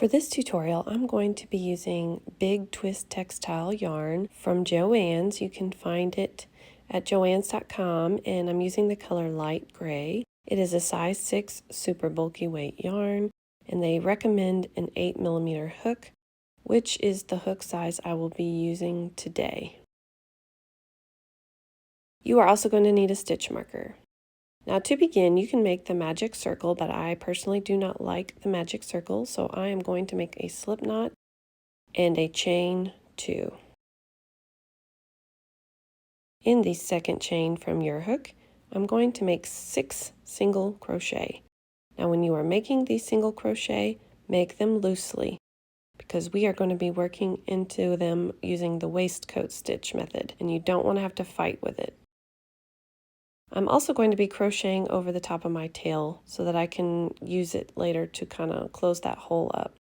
For this tutorial, I'm going to be using Big Twist Textile yarn from Joann's. You can find it at joanns.com, and I'm using the color light gray. It is a size 6 super bulky weight yarn, and they recommend an 8mm hook, which is the hook size I will be using today. You are also going to need a stitch marker. Now to begin, you can make the magic circle, but I personally do not like the magic circle, so I am going to make a slip knot and a chain 2. In the second chain from your hook, I'm going to make 6 single crochet. Now when you are making these single crochet, make them loosely, because we are going to be working into them using the waistcoat stitch method, and you don't want to have to fight with it. I'm also going to be crocheting over the top of my tail so that I can use it later to kind of close that hole up.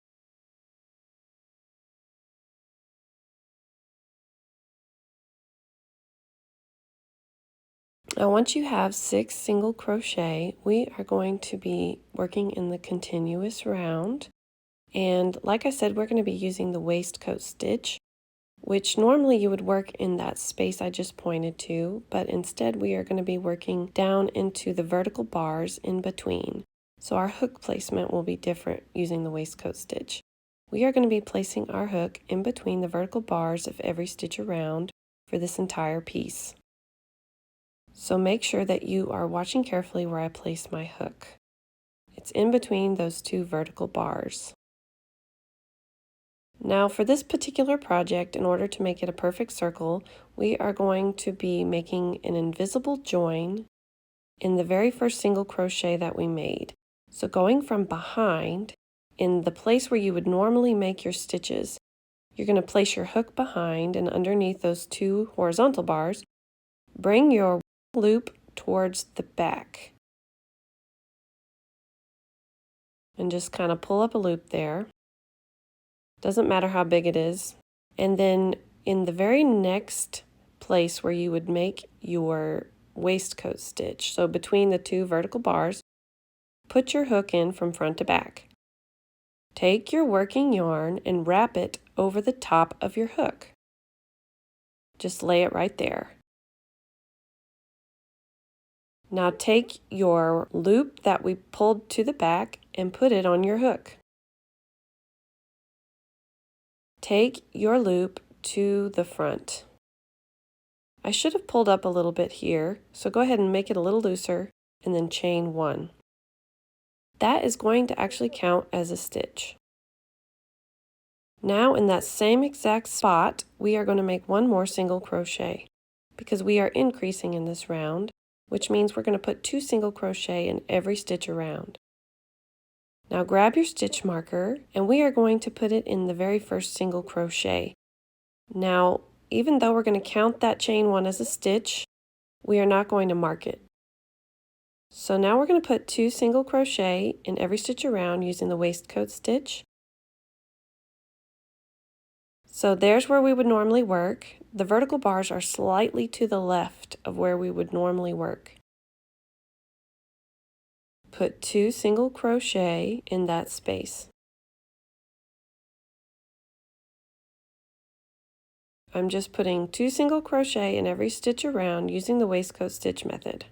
Now once you have 6 single crochet, we are going to be working in the continuous round. And like I said, we're going to be using the waistcoat stitch, which normally you would work in that space I just pointed to, but instead we are going to be working down into the vertical bars in between. So our hook placement will be different using the waistcoat stitch. We are going to be placing our hook in between the vertical bars of every stitch around for this entire piece. So make sure that you are watching carefully where I place my hook. It's in between those 2 vertical bars. Now for this particular project, in order to make it a perfect circle, we are going to be making an invisible join in the very first single crochet that we made. So going from behind, in the place where you would normally make your stitches, you're going to place your hook behind, and underneath those 2 horizontal bars, bring your loop towards the back. And just kind of pull up a loop there. Doesn't matter how big it is. And then in the very next place where you would make your waistcoat stitch, so between the 2 vertical bars, put your hook in from front to back. Take your working yarn and wrap it over the top of your hook. Just lay it right there. Now take your loop that we pulled to the back and put it on your hook. Take your loop to the front. I should have pulled up a little bit here, so go ahead and make it a little looser and then chain 1. That is going to actually count as a stitch. Now in that same exact spot, we are going to make 1 more single crochet because we are increasing in this round, which means we're going to put 2 single crochet in every stitch around. Now grab your stitch marker, and we are going to put it in the very first single crochet. Now, even though we're going to count that chain 1 as a stitch, we are not going to mark it. So now we're going to put 2 single crochet in every stitch around using the waistcoat stitch. So there's where we would normally work. The vertical bars are slightly to the left of where we would normally work. Put 2 single crochet in that space. I'm just putting 2 single crochet in every stitch around using the waistcoat stitch method.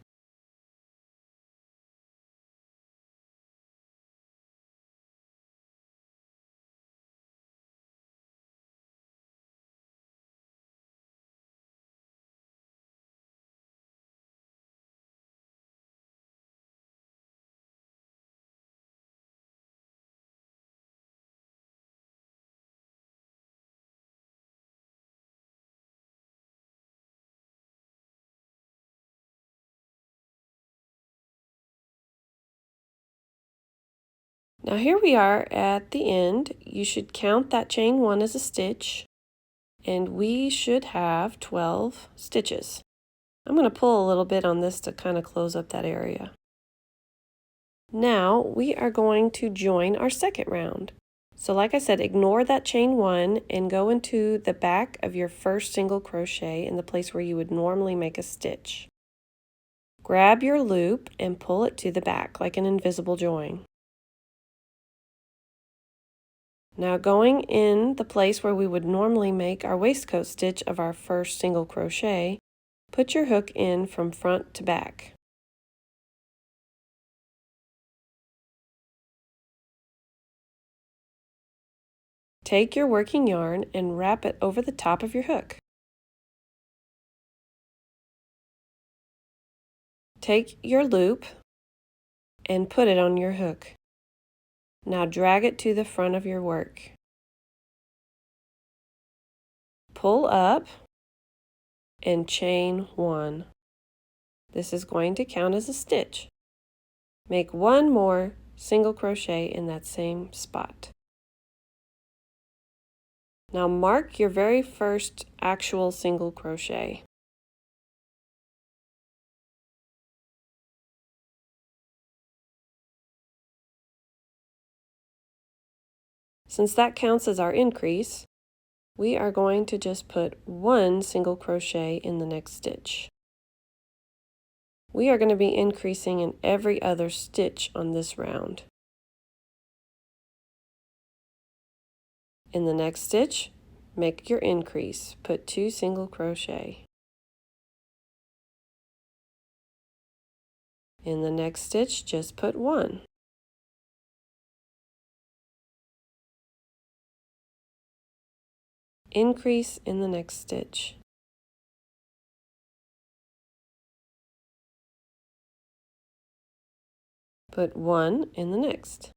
Now here we are at the end. You should count that chain 1 as a stitch, and we should have 12 stitches. I'm going to pull a little bit on this to kind of close up that area. Now we are going to join our second round. So like I said, ignore that chain 1 and go into the back of your first single crochet in the place where you would normally make a stitch. Grab your loop and pull it to the back like an invisible join. Now going in the place where we would normally make our waistcoat stitch of our first single crochet, put your hook in from front to back. Take your working yarn and wrap it over the top of your hook. Take your loop and put it on your hook. Now drag it to the front of your work. Pull up and chain 1. This is going to count as a stitch. Make one more single crochet in that same spot. Now mark your very first actual single crochet. Since that counts as our increase, we are going to just put one single crochet in the next stitch. We are going to be increasing in every other stitch on this round. In the next stitch, make your increase. Put 2 single crochet. In the next stitch, just put 1. Increase in the next stitch. Put 1 in the next.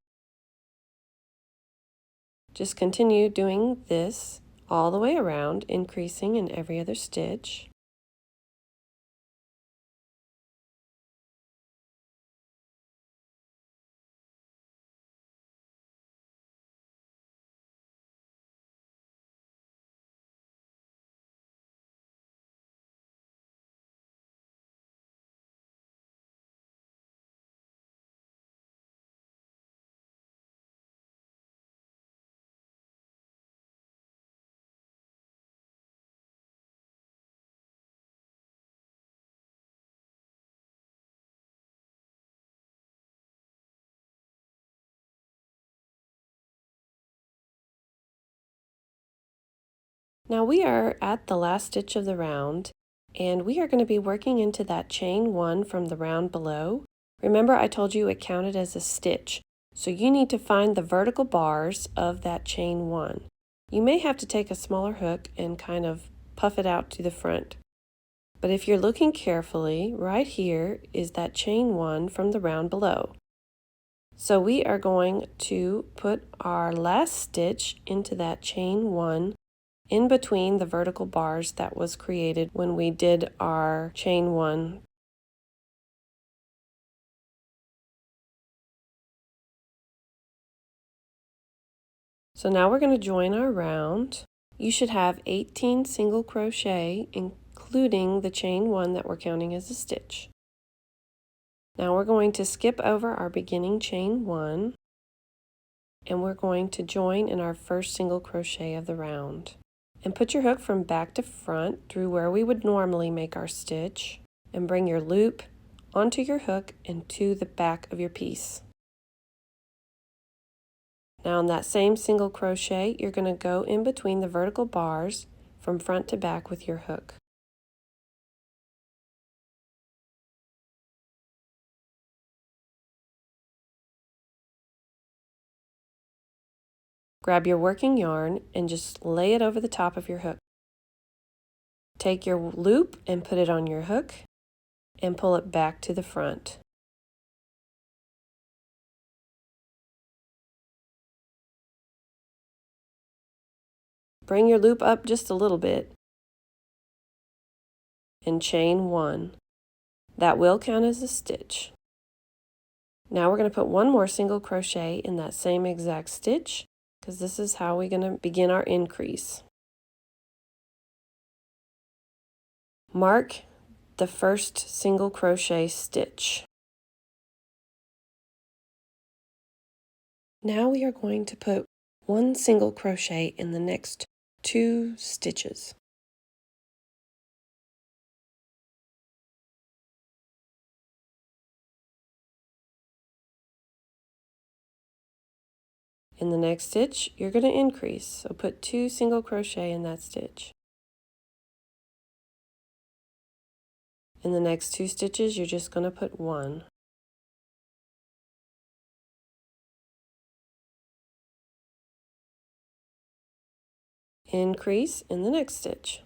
Just continue doing this all the way around, increasing in every other stitch. Now we are at the last stitch of the round, and we are going to be working into that chain 1 from the round below. Remember, I told you it counted as a stitch, so you need to find the vertical bars of that chain 1. You may have to take a smaller hook and kind of puff it out to the front. But if you're looking carefully, right here is that chain 1 from the round below. So we are going to put our last stitch into that chain 1 in between the vertical bars that was created when we did our chain 1. So now we're going to join our round. You should have 18 single crochet, including the chain 1 that we're counting as a stitch. Now we're going to skip over our beginning chain 1, and we're going to join in our first single crochet of the round. And put your hook from back to front through where we would normally make our stitch, and bring your loop onto your hook and to the back of your piece. Now in that same single crochet, you're going to go in between the vertical bars from front to back with your hook. Grab your working yarn and just lay it over the top of your hook. Take your loop and put it on your hook and pull it back to the front. Bring your loop up just a little bit and chain 1. That will count as a stitch. Now we're going to put one more single crochet in that same exact stitch, because this is how we're going to begin our increase. Mark the first single crochet stitch. Now we are going to put one single crochet in the next 2 stitches. In the next stitch, you're going to increase, so put 2 single crochet in that stitch. In the next 2 stitches, you're just going to put 1. Increase in the next stitch.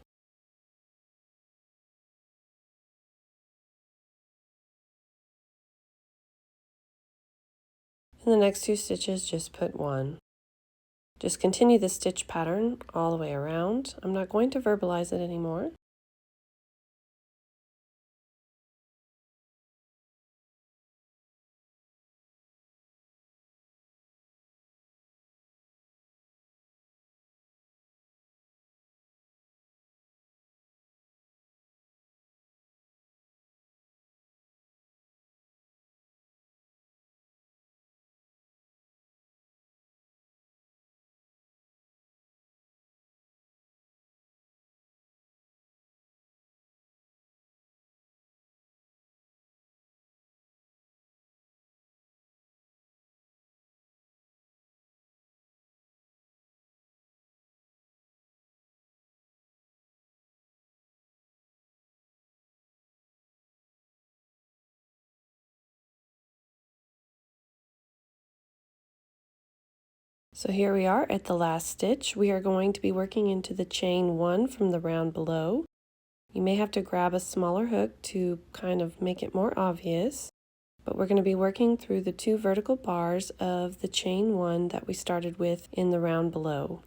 In the next 2 stitches, just put 1. Just continue the stitch pattern all the way around. I'm not going to verbalize it anymore. So here we are at the last stitch. We are going to be working into the chain 1 from the round below. You may have to grab a smaller hook to kind of make it more obvious, but we're going to be working through the 2 vertical bars of the chain 1 that we started with in the round below.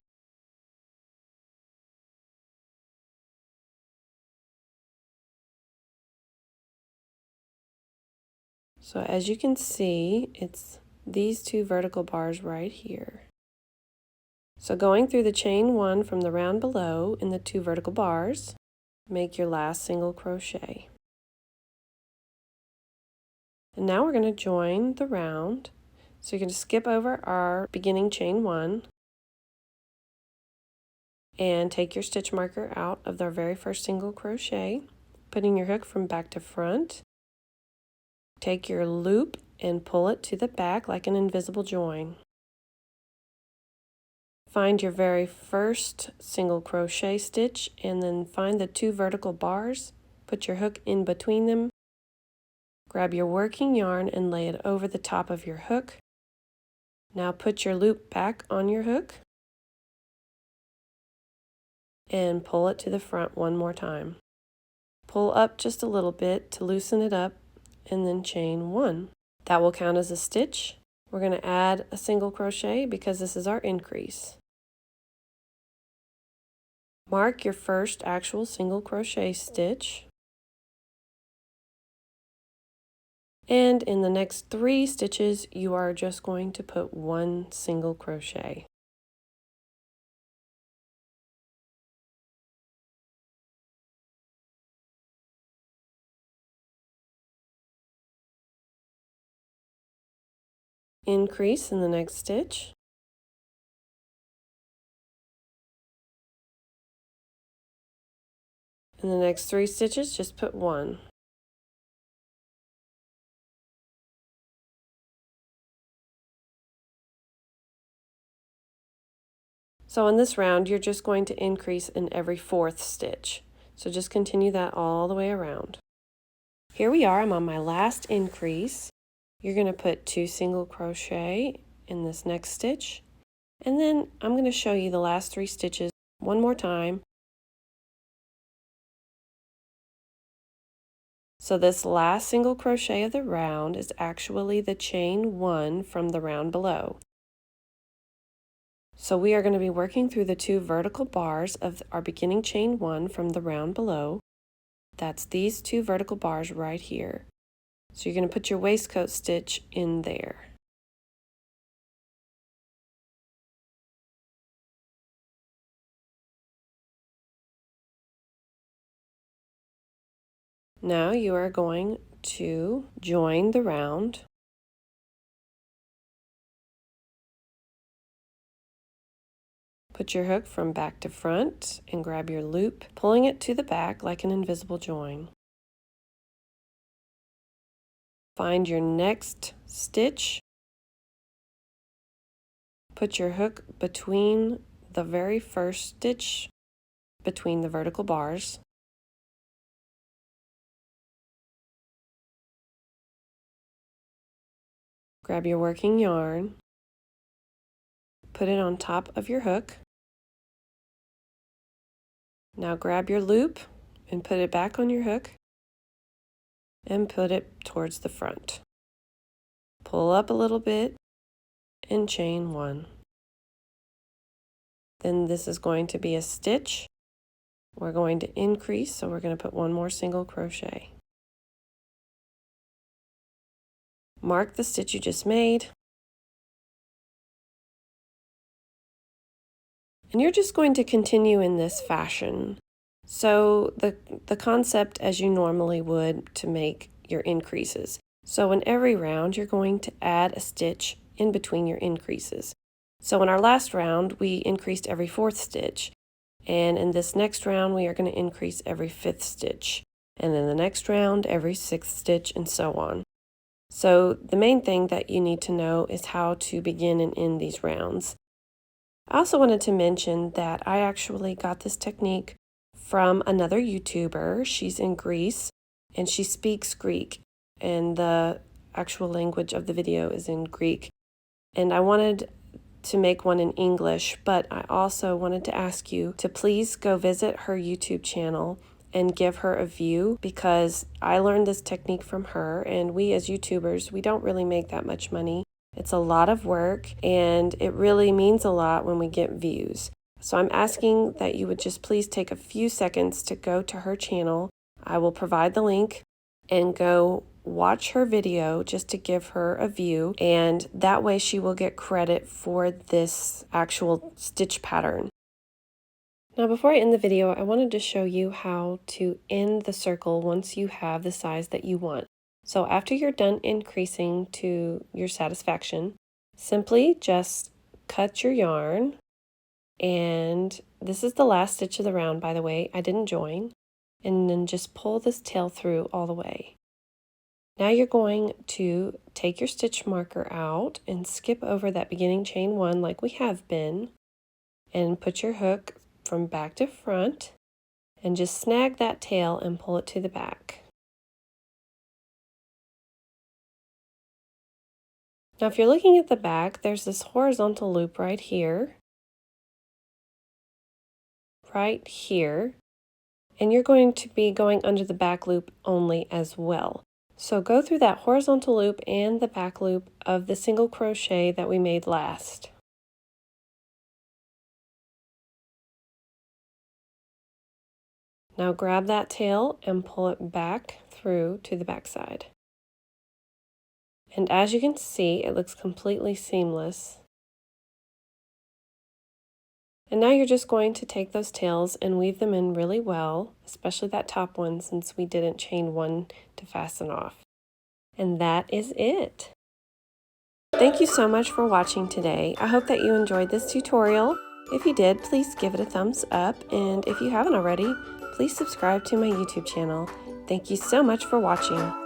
So as you can see, it's these 2 vertical bars right here. So going through the chain 1 from the round below in the 2 vertical bars, make your last single crochet. And now we're going to join the round. So you're going to skip over our beginning chain 1 and take your stitch marker out of our very first single crochet, putting your hook from back to front. Take your loop and pull it to the back like an invisible join. Find your very first single crochet stitch and then find the 2 vertical bars, put your hook in between them, grab your working yarn and lay it over the top of your hook. Now put your loop back on your hook and pull it to the front one more time. Pull up just a little bit to loosen it up and then chain 1. That will count as a stitch. We're going to add a single crochet because this is our increase. Mark your first actual single crochet stitch, and in the next 3 stitches you are just going to put 1 single crochet. Increase in the next stitch. In the next 3 stitches, just put 1. So in this round, you're just going to increase in every 4th stitch. So just continue that all the way around. Here we are, I'm on my last increase. You're going to put 2 single crochet in this next stitch. And then I'm going to show you the last 3 stitches one more time. So this last single crochet of the round is actually the chain 1 from the round below. So we are going to be working through the 2 vertical bars of our beginning chain 1 from the round below. That's these 2 vertical bars right here. So you're going to put your waistcoat stitch in there. Now you are going to join the round. Put your hook from back to front and grab your loop, pulling it to the back like an invisible join. Find your next stitch, put your hook between the very first stitch between the vertical bars. Grab your working yarn, put it on top of your hook. Now grab your loop and put it back on your hook and put it towards the front. Pull up a little bit and chain 1. Then this is going to be a stitch. We're going to increase, so we're going to put 1 more single crochet. Mark the stitch you just made. And you're just going to continue in this fashion. So the concept as you normally would to make your increases. So in every round, you're going to add a stitch in between your increases. So in our last round, we increased every 4th stitch. And in this next round, we are going to increase every 5th stitch. And then the next round, every 6th stitch, and so on. So the main thing that you need to know is how to begin and end these rounds. I also wanted to mention that I actually got this technique from another YouTuber. She's in Greece and she speaks Greek, and the actual language of the video is in Greek. And I wanted to make one in English, but I also wanted to ask you to please go visit her YouTube channel and give her a view, because I learned this technique from her, and we as YouTubers, we don't really make that much money. It's a lot of work, and it really means a lot when we get views. So I'm asking that you would just please take a few seconds to go to her channel. I will provide the link, and go watch her video just to give her a view, and that way she will get credit for this actual stitch pattern. Now before I end the video, I wanted to show you how to end the circle once you have the size that you want. So after you're done increasing to your satisfaction, simply just cut your yarn, and this is the last stitch of the round, by the way, I didn't join, and then just pull this tail through all the way. Now you're going to take your stitch marker out and skip over that beginning chain 1 like we have been, and put your hook from back to front and just snag that tail and pull it to the back. Now if you're looking at the back, there's this horizontal loop right here, and you're going to be going under the back loop only as well. So go through that horizontal loop and the back loop of the single crochet that we made last. Now grab that tail and pull it back through to the back side. And as you can see, it looks completely seamless. And now you're just going to take those tails and weave them in really well, especially that top one since we didn't chain 1 to fasten off. And that is it. Thank you so much for watching today. I hope that you enjoyed this tutorial. If you did, please give it a thumbs up, and if you haven't already, please subscribe to my YouTube channel. Thank you so much for watching.